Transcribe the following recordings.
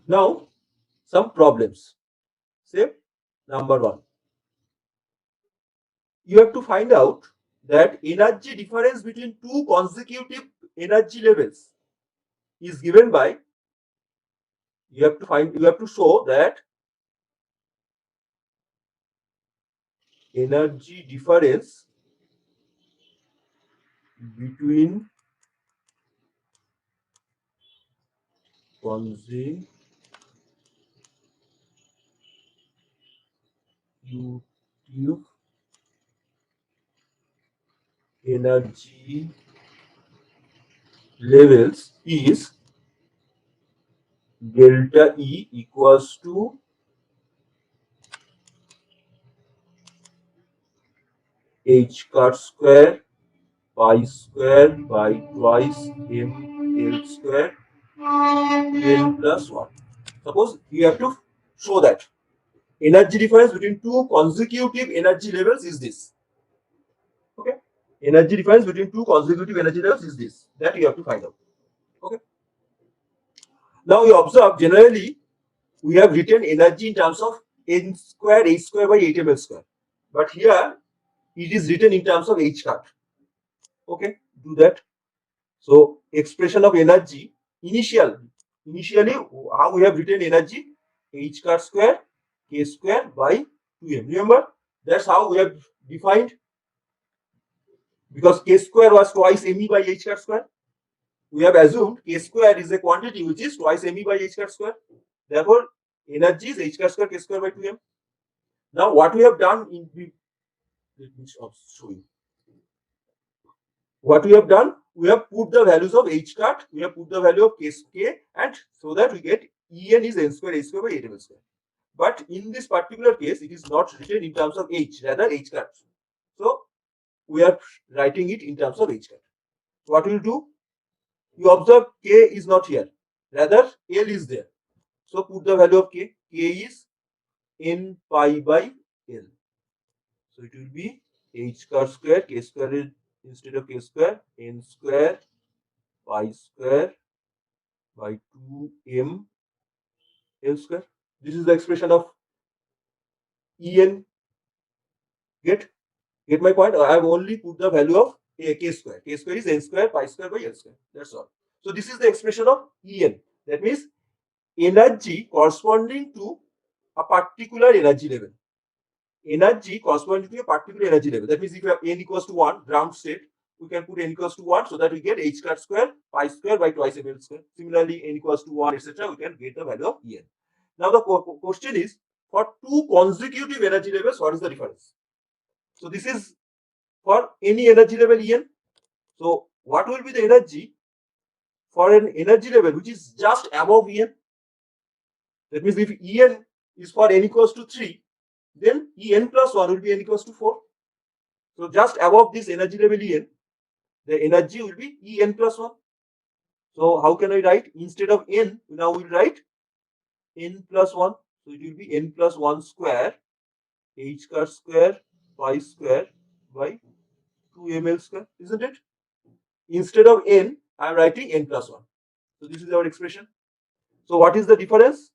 Now, some problems. Say, number one, you have to find out that energy difference between two consecutive energy levels is given by, you have to show that energy difference between consecutive energy levels is delta E equals to h cut square pi square by twice m l square n plus 1. Suppose you have to show that energy difference between two consecutive energy levels is this. Okay. Energy difference between two consecutive energy levels is this. That you have to find out. Okay. Now you observe generally we have written energy in terms of n square h square by 8 ml square. But here it is written in terms of h cut. Okay, do that. So expression of energy initially how we have written energy h cut square k square by 2m. Remember that's how we have defined, because k square was twice me by h cut square. We have assumed k square is a quantity which is twice me by h cut square. Therefore, energy is h cut square k square by 2m. Now, what we have done let me show you. What we have done, we have put the values of h cut, we have put the value of k, and so that we get En is n square h square by 8m square. But in this particular case, it is not written in terms of h, rather h cut. So we are writing it in terms of h cut. What we'll do, you observe k is not here, rather l is there. So put the value of k is n pi by l. So it will be h cut square, k square is, instead of k square, n square pi square by 2m l square. This is the expression of En. Get my point? I have only put the value of k square. K square is n square pi square by l square. That's all. So this is the expression of En. That means energy corresponding to a particular energy level. Energy corresponding to a particular energy level. That means if you have n equals to 1, ground state, we can put n equals to 1 so that we get h cut square pi square by twice ml square. Similarly, n equals to 1, etc. We can get the value of En. Now the question is, for two consecutive energy levels, what is the difference? So this is for any energy level En. So what will be the energy for an energy level which is just above En? That means if En is for n equals to 3, then En plus 1 will be n equals to 4. So just above this energy level En, the energy will be En plus 1. So how can I write? Instead of n, now we'll write n plus 1. So it will be n plus 1 square h cut square pi square by 2ml square, isn't it? Instead of n, I am writing n plus 1. So this is our expression. So what is the difference?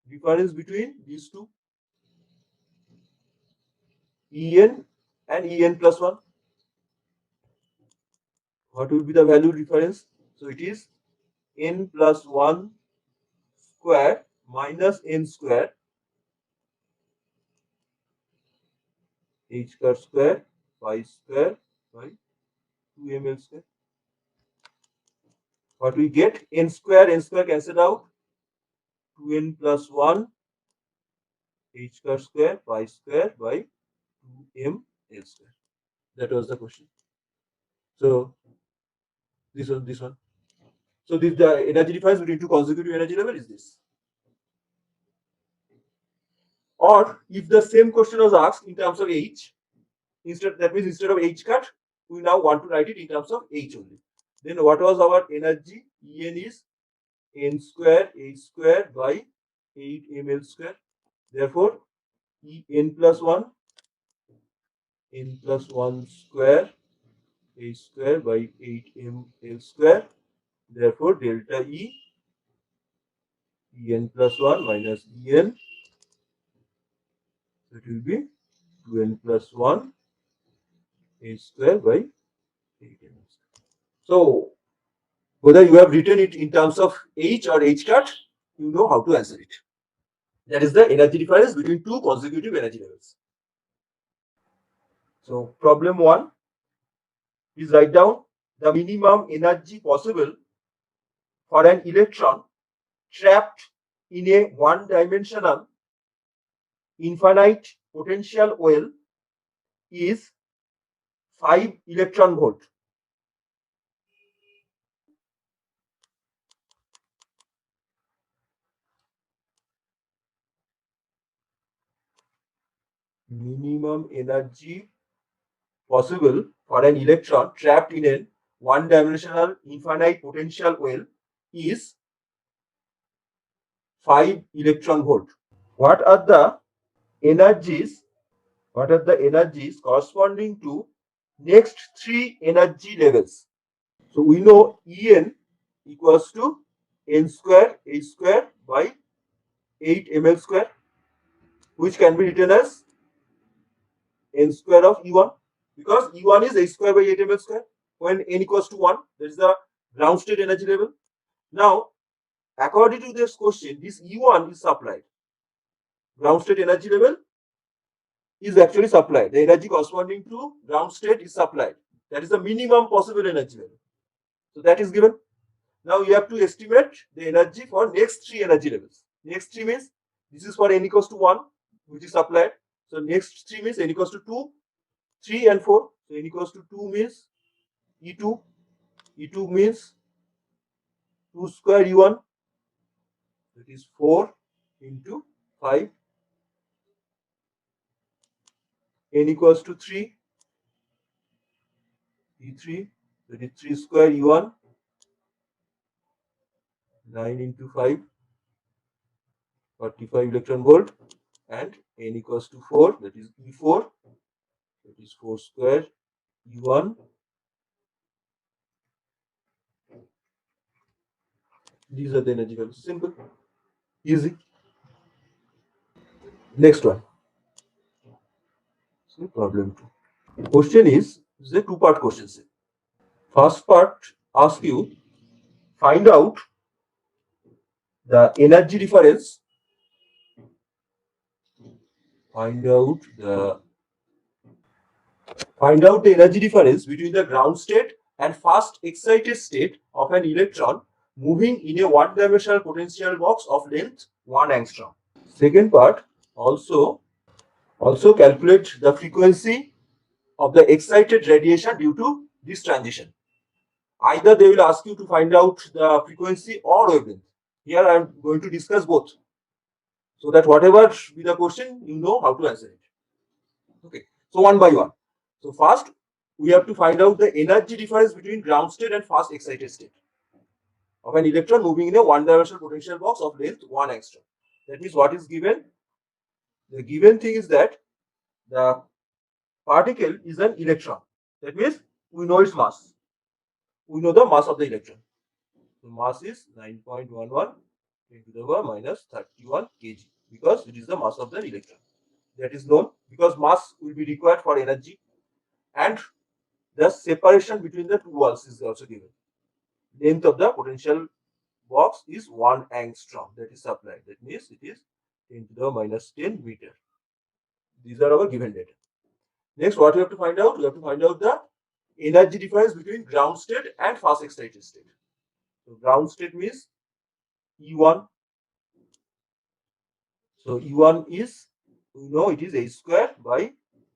Difference between these two, En and En plus 1. What will be the value difference? So it is n plus 1 square minus n square h cut square pi square by 2ml square. What we get? N square cancelled out. 2n plus 1 h cut square pi square by 2ml square. That was the question. So this one. So this, the energy difference between two consecutive energy level is this. Or if the same question was asked in terms of h, that means instead of h cut, we now want to write it in terms of h only. Then what was our energy? En is n square h square by 8 ml square. Therefore, En plus 1 square h square by 8 ml square. Therefore, delta E En plus 1 minus En, it will be 2n plus 1 a square by 8n. So whether you have written it in terms of H or H cut, you know how to answer it. That is the energy difference between two consecutive energy levels. So problem 1, please write down the minimum energy possible for an electron trapped in a one-dimensional infinite potential well is 5 electron volt. Minimum energy possible for an electron trapped in a one-dimensional infinite potential well is 5 electron volt. What are the energies? What are the energies corresponding to next three energy levels? So we know En equals to n square h square by 8 ml square, which can be written as n square of E1, because E1 is h square by 8 ml square. When n equals to 1, that is the ground state energy level. Now, according to this question, this E1 is supplied. Ground state energy level is actually supplied. The energy corresponding to ground state is supplied. That is the minimum possible energy level. So that is given. Now you have to estimate the energy for next three energy levels. Next three means this is for n equals to 1, which is supplied. So next three means n equals to 2, 3 and 4. So n equals to 2 means E2. E2 means 2 square E1. That is 4 into 5. N equals to 3. E3. That is 3 square E1. 9 into 5. 45 electron volt, and n equals to 4, that is E4, that is 4 square E1. These are the energy values. Simple, easy. Next one. So problem 2. Question is a two-part question. First part asks you find out the energy difference. Find out the energy difference between the ground state and fast excited state of an electron moving in a one-dimensional potential box of length 1 angstrom. Second part, also calculate the frequency of the excited radiation due to this transition. Either they will ask you to find out the frequency or wavelength. Here I am going to discuss both, so that whatever be the question, you know how to answer it. Okay, so one by one. So first, we have to find out the energy difference between ground state and fast excited state of an electron moving in a one-dimensional potential box of length 1 angstrom. That means what is given? The given thing is that the particle is an electron. That means we know its mass. We know the mass of the electron. So mass is 9.11 into the power minus 31 kg, because it is the mass of the electron. That is known, because mass will be required for energy, and the separation between the two walls is also given. Length of the potential box is 1 angstrom, that is supplied. That means it is 10 to the minus 10 meter. These are our given data. Next, what we have to find out? We have to find out the energy difference between ground state and fast excited state. So ground state means E1. So E1 is, we know it is h square by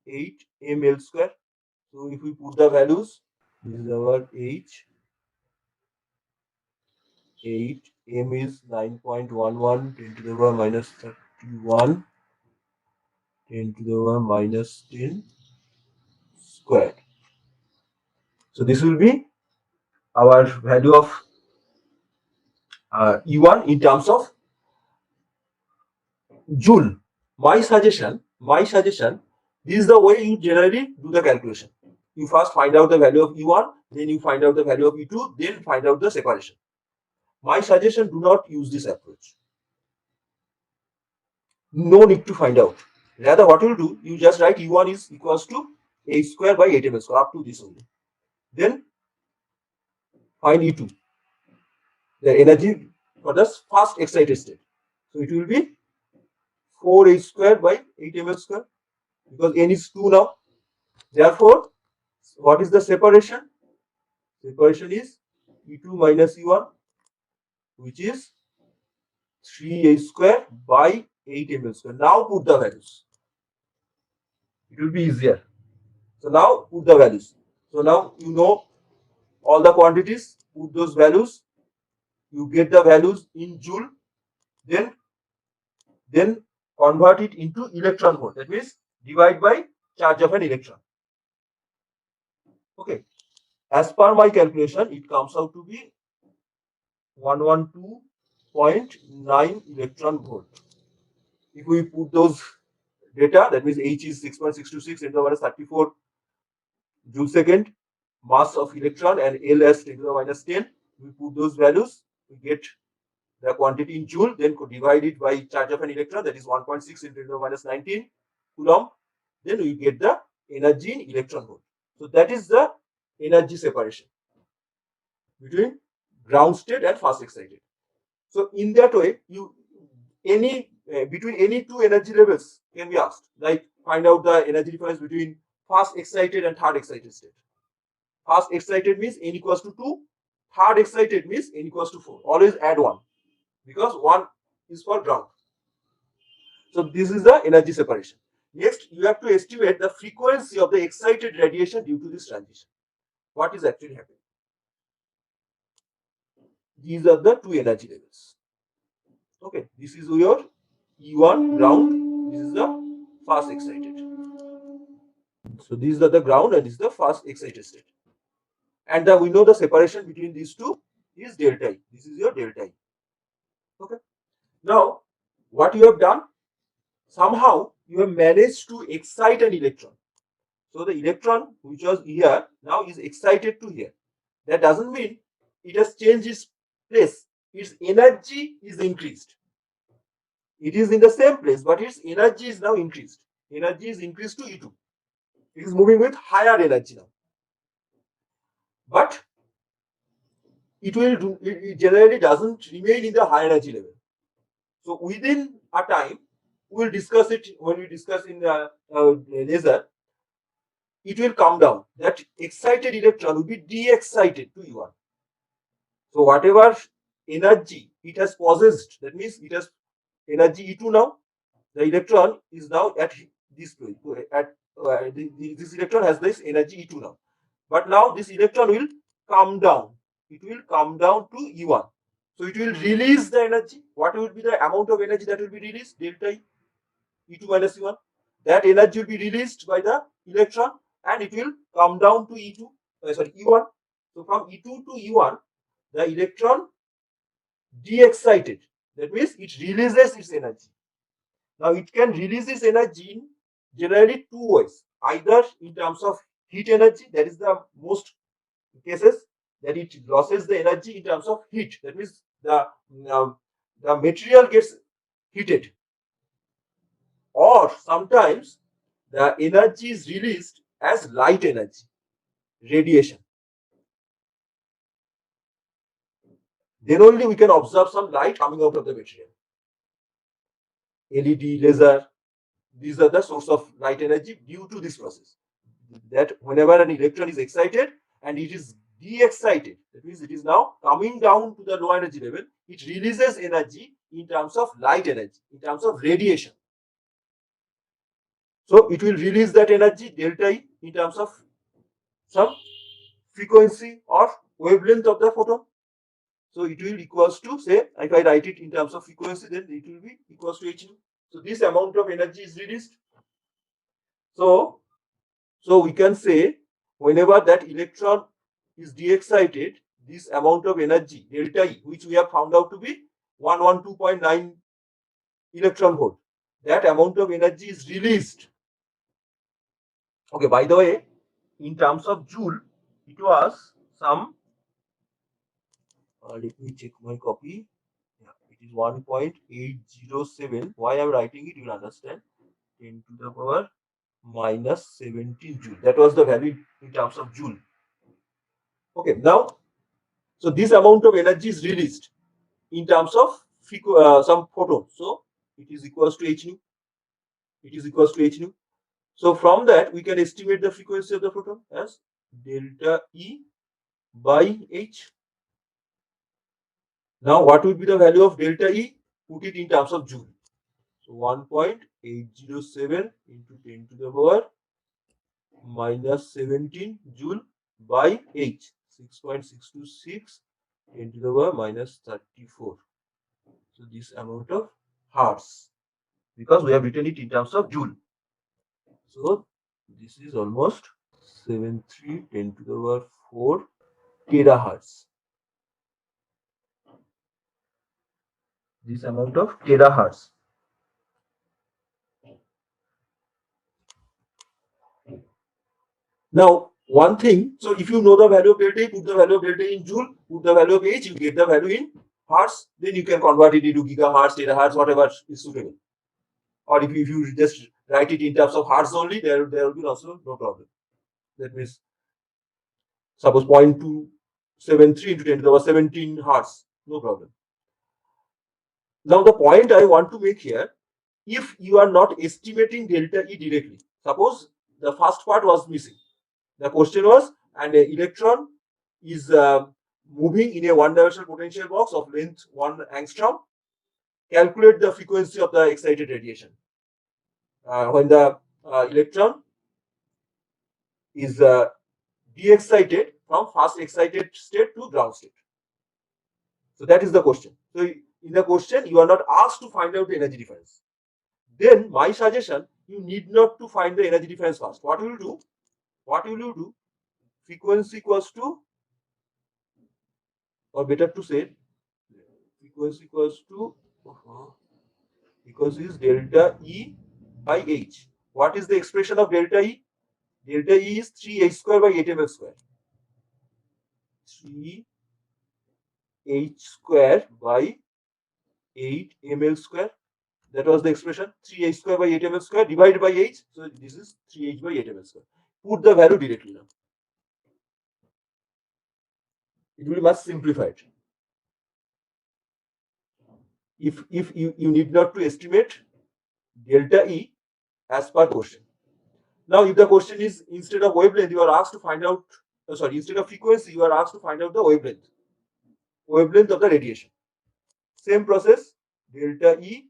8 ml square. So if we put the values, this is our h. 8 m is 9.11 10 to the power minus 31 10 to the power minus 10 squared. So this will be our value of E1 in terms of joule. My suggestion, this is the way you generally do the calculation. You first find out the value of E1, then you find out the value of E2, then find out the separation. My suggestion, do not use this approach. no need to find out. Rather, what you'll do, you just write E1 is equals to h square by 8 ml square up to this only. Then find E2, the energy for the first excited state. So it will be 4h square by 8 ml square because n is 2 now. Therefore, what is the separation? Separation is E2 minus E1, which is 3h square by 8 ml square. Now put the values. It will be easier. So now put the values. So now you know all the quantities, put those values, you get the values in joule, then convert it into electron volt. That means divide by charge of an electron. Okay. As per my calculation, it comes out to be 112.9 electron volt. If we put those data, that means H is 6.626 into the minus 34 joule second, mass of electron, and L as 10 to the minus 10. We put those values, we get the quantity in joule, then could divide it by charge of an electron, that is 1.6 into 10 to the minus 19 coulomb. Then we get the energy in electron volt. So that is the energy separation between ground state and fast excited. So in that way, you between any two energy levels can be asked, like find out the energy difference between fast excited and third excited state. Fast excited means n equals to 2, third excited means n equals to 4. Always add 1 because 1 is for ground. So this is the energy separation. Next, you have to estimate the frequency of the excited radiation due to this transition. What is actually happening? These are the two energy levels. Okay, this is your E1 ground, this is the fast excited. So these are the ground and this is the fast excited state. And we know the separation between these two is delta E. This is your delta E. Okay. Now, what you have done, somehow you have managed to excite an electron. So the electron which was here now is excited to here. That doesn't mean it has changed its place. Its energy is increased. It is in the same place, but its energy is now increased. Energy is increased to E2. It is moving with higher energy now. But it generally doesn't remain in the high energy level. So within a time, we will discuss it when we discuss in the laser. It will come down. That excited electron will be de-excited to E1. So whatever energy it has possessed, that means it has energy E2 now. The electron is now at this place. This electron has this energy E2 now. But now this electron will come down. It will come down to E1. So it will release the energy. What will be the amount of energy that will be released? Delta E, E2 minus E1. That energy will be released by the electron and it will come down to E1. So from E2 to E1, the electron de-excited. That means it releases its energy. Now it can release its energy in generally two ways. Either in terms of heat energy, that is the most cases that it loses the energy in terms of heat. That means the material gets heated. Or sometimes the energy is released as light energy, radiation. Then only we can observe some light coming out of the material. LED, laser, these are the source of light energy due to this process. That whenever an electron is excited and it is de-excited, that means it is now coming down to the low energy level, it releases energy in terms of light energy, in terms of radiation. So it will release that energy, delta E, in terms of some frequency or wavelength of the photon. So it will equals to, say, if I write it in terms of frequency, then it will be equals to h. So this amount of energy is released. So we can say whenever that electron is de-excited, this amount of energy, delta E, which we have found out to be 112.9 electron volt, that amount of energy is released. Okay, by the way, in terms of joule, it was some, let me check my copy. Yeah, it It is 1.807. Why I am writing it, you will understand. 10 to the power minus 17 joule. That was the value in terms of joule. Okay, now, so this amount of energy is released in terms of some photon. So it is equals to h nu. It is equals to h nu. So from that, we can estimate the frequency of the photon as delta E by h. Now, what would be the value of delta E? Put it in terms of joule. So 1.807 into 10 to the power minus 17 joule by h. 6.626 10 to the power minus 34. So this amount of hertz, because we have written it in terms of joule. So this is almost 73 10 to the power 4 terahertz. This amount of terahertz. Now, one thing, so if you know the value of delta E, put the value of delta E in joule, put the value of h, you get the value in hertz, then you can convert it into gigahertz, terahertz, whatever is suitable. Or if you just write it in terms of hertz only, there will be also no problem. That means, suppose 0.273 into 10 to the power 17 hertz, no problem. Now, the point I want to make here, if you are not estimating delta E directly, suppose the first part was missing. The question was, an electron is moving in a one-dimensional potential box of length 1 angstrom. Calculate the frequency of the excited radiation. When the electron is de-excited from first excited state to ground state. So that is the question. So in the question, you are not asked to find out the energy difference. Then my suggestion, you need not to find the energy difference first. What will you do? What will you do? Frequency equals to, or better to say, frequency equals to, is delta E by h. What is the expression of delta E? Delta E is 3h square by 8ml square. 3h square by 8ml square. That was the expression. 3h square by 8ml square divided by h. So this is 3h by 8ml square. Put the value directly now. It will be much simplified. If you need not to estimate delta E as per question. Now, if the question is instead of wavelength, you are asked to find out, instead of frequency, you are asked to find out the wavelength of the radiation. Same process, delta E.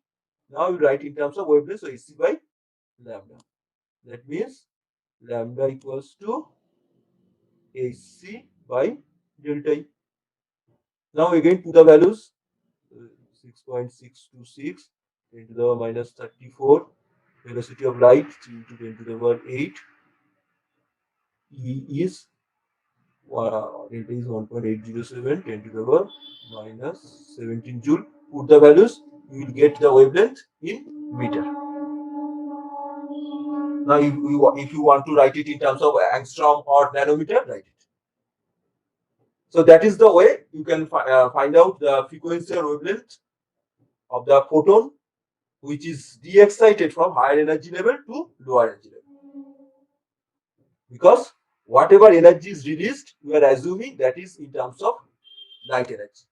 Now you write in terms of wavelength, so AC by lambda. That means lambda equals to AC by delta E. Now again put the values, 6.626 10 to the power minus 34. Velocity of light 3 into 10 to the power 8. E is delta is 1.807 10 to the power minus 17 joule. Put the values, you will get the wavelength in meter. Now, if you want to write it in terms of angstrom or nanometer, write it. So that is the way you can find out the frequency or wavelength of the photon, which is de-excited from higher energy level to lower energy level. Because whatever energy is released, we are assuming that is in terms of light energy.